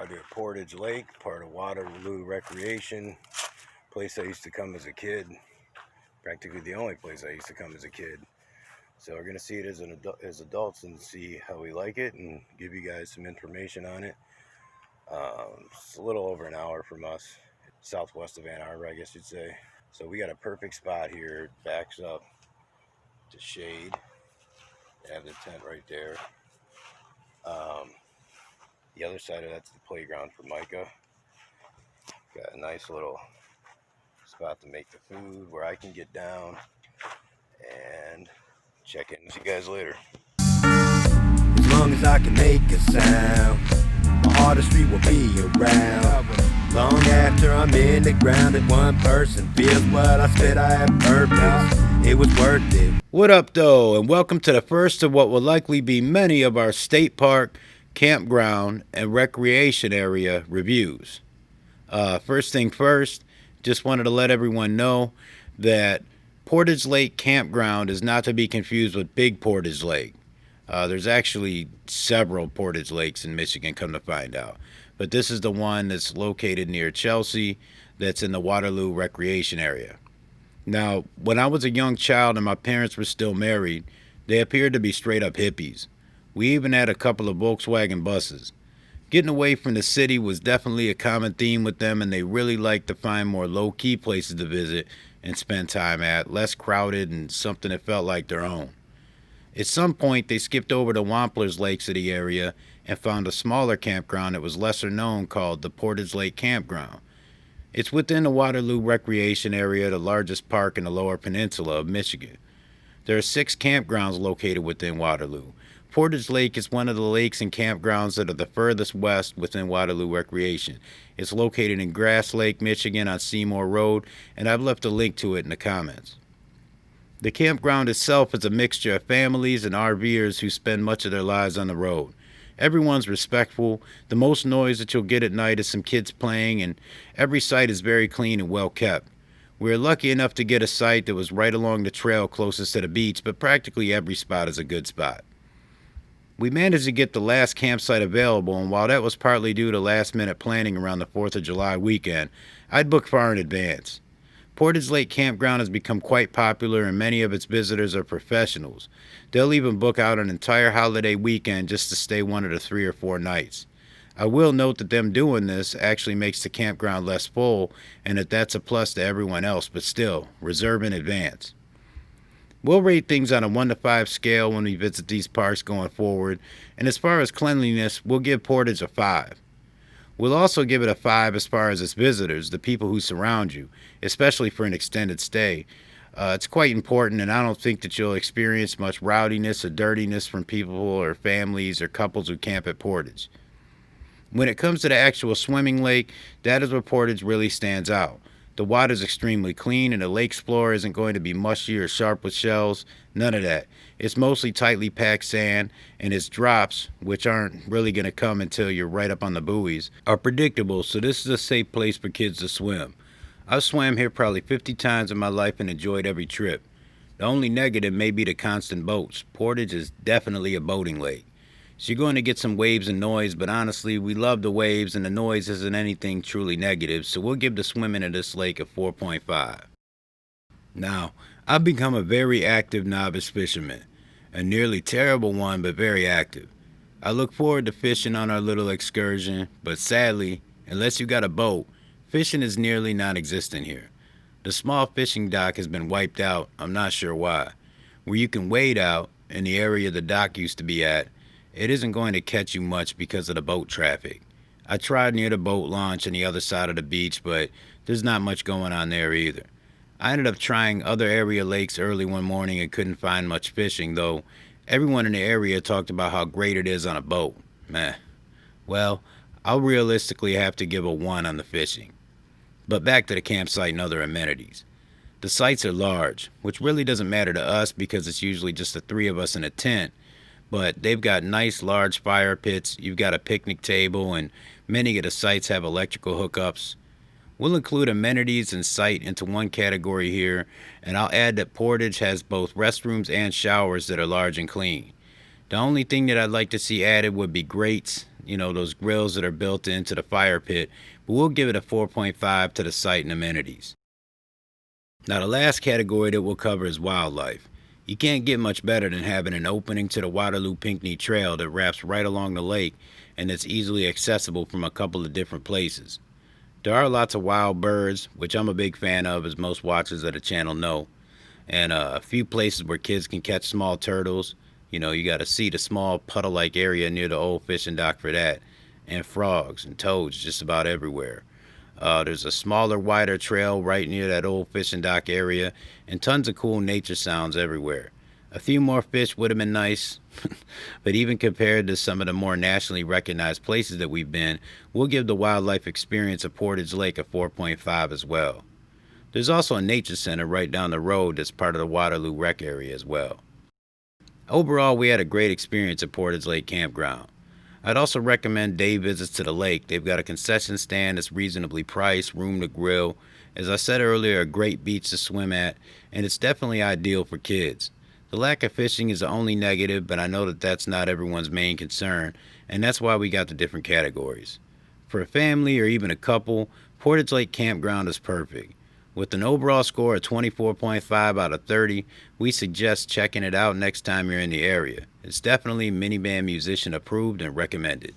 Out here at Portage Lake, part of Waterloo Recreation, place I used to come as a kid. Practically the only place I used to come as a kid. So we're going to see it as adults and see how we like it and give you guys some information on it. It's a little over an hour from us, southwest of Ann Arbor, I guess you'd say. So we got a perfect spot here. It backs up to shade. You have the tent right there. The other side of that's the playground for Micah. Got a nice little spot to make the food where I can get down and check in with you guys later. As long as I can make a sound, my artistry will be around. Long after I'm in the ground and one person feels what I spit, I have purpose. It was worth it. What up, though, and welcome to the first of what will likely be many of our state park, campground, and recreation area reviews. First thing first, just wanted to let everyone know that Portage Lake Campground is not to be confused with Big Portage Lake. There's actually several Portage Lakes in Michigan, come to find out. But this is the one that's located near Chelsea, that's in the Waterloo Recreation Area. Now, when I was a young child and my parents were still married, they appeared to be straight up hippies. We even had a couple of Volkswagen buses. Getting away from the city was definitely a common theme with them, and they really liked to find more low-key places to visit and spend time at, less crowded and something that felt like their own. At some point, they skipped over to Wampler's Lakes of the area and found a smaller campground that was lesser known called the Portage Lake Campground. It's within the Waterloo Recreation Area, the largest park in the Lower Peninsula of Michigan. There are 6 campgrounds located within Waterloo. Portage Lake is one of the lakes and campgrounds that are the furthest west within Waterloo Recreation. It's located in Grass Lake, Michigan on Seymour Road, and I've left a link to it in the comments. The campground itself is a mixture of families and RVers who spend much of their lives on the road. Everyone's respectful. The most noise that you'll get at night is some kids playing, and every site is very clean and well kept. We were lucky enough to get a site that was right along the trail closest to the beach, but practically every spot is a good spot. We managed to get the last campsite available, and while that was partly due to last-minute planning around the 4th of July weekend, I'd booked far in advance. Portage Lake Campground has become quite popular, and many of its visitors are professionals. They'll even book out an entire holiday weekend just to stay one of the 3 or 4 nights. I will note that them doing this actually makes the campground less full, and that's a plus to everyone else, but still, reserve in advance. We'll rate things on a 1 to 5 scale when we visit these parks going forward, and as far as cleanliness, we'll give Portage a 5. We'll also give it a 5 as far as its visitors, the people who surround you, especially for an extended stay. It's quite important, and I don't think that you'll experience much rowdiness or dirtiness from people or families or couples who camp at Portage. When it comes to the actual swimming lake, that is where Portage really stands out. The water is extremely clean, and the lake floor isn't going to be mushy or sharp with shells. None of that. It's mostly tightly packed sand, and its drops, which aren't really going to come until you're right up on the buoys, are predictable, so this is a safe place for kids to swim. I've swam here probably 50 times in my life and enjoyed every trip. The only negative may be the constant boats. Portage is definitely a boating lake. So you're going to get some waves and noise, but honestly, we love the waves, and the noise isn't anything truly negative, so we'll give the swimming in this lake a 4.5. Now, I've become a very active novice fisherman. A nearly terrible one, but very active. I look forward to fishing on our little excursion, but sadly, unless you got a boat, fishing is nearly non-existent here. The small fishing dock has been wiped out, I'm not sure why. Where you can wade out, in the area the dock used to be at, it isn't going to catch you much because of the boat traffic. I tried near the boat launch on the other side of the beach, but there's not much going on there either. I ended up trying other area lakes early one morning and couldn't find much fishing, though everyone in the area talked about how great it is on a boat. Meh. Well, I'll realistically have to give a 1 on the fishing. But back to the campsite and other amenities. The sites are large, which really doesn't matter to us because it's usually just the 3 of us in a tent, but they've got nice large fire pits, you've got a picnic table, and many of the sites have electrical hookups. We'll include amenities and site into one category here, and I'll add that Portage has both restrooms and showers that are large and clean. The only thing that I'd like to see added would be grates. you know, those grills that are built into the fire pit, but we'll give it a 4.5 to the site and amenities. Now, the last category that we'll cover is wildlife. You can't get much better than having an opening to the Waterloo Pinckney Trail that wraps right along the lake and it's easily accessible from a couple of different places. There are lots of wild birds, which I'm a big fan of, as most watchers of the channel know, and a few places where kids can catch small turtles. You know, you got to see the small puddle-like area near the old fishing dock for that, and frogs and toads just about everywhere. There's a smaller, wider trail right near that old fishing dock area, and tons of cool nature sounds everywhere. A few more fish would have been nice, but even compared to some of the more nationally recognized places that we've been, we'll give the wildlife experience of Portage Lake a 4.5 as well. There's also a nature center right down the road that's part of the Waterloo Rec Area as well. Overall, we had a great experience at Portage Lake Campground. I'd also recommend day visits to the lake. They've got a concession stand that's reasonably priced, room to grill, as I said earlier, a great beach to swim at, and it's definitely ideal for kids. The lack of fishing is the only negative, but I know that that's not everyone's main concern, and that's why we got the different categories. For a family or even a couple, Portage Lake Campground is perfect. With an overall score of 24.5 out of 30, we suggest checking it out next time you're in the area. It's definitely Minivan musician approved and recommended.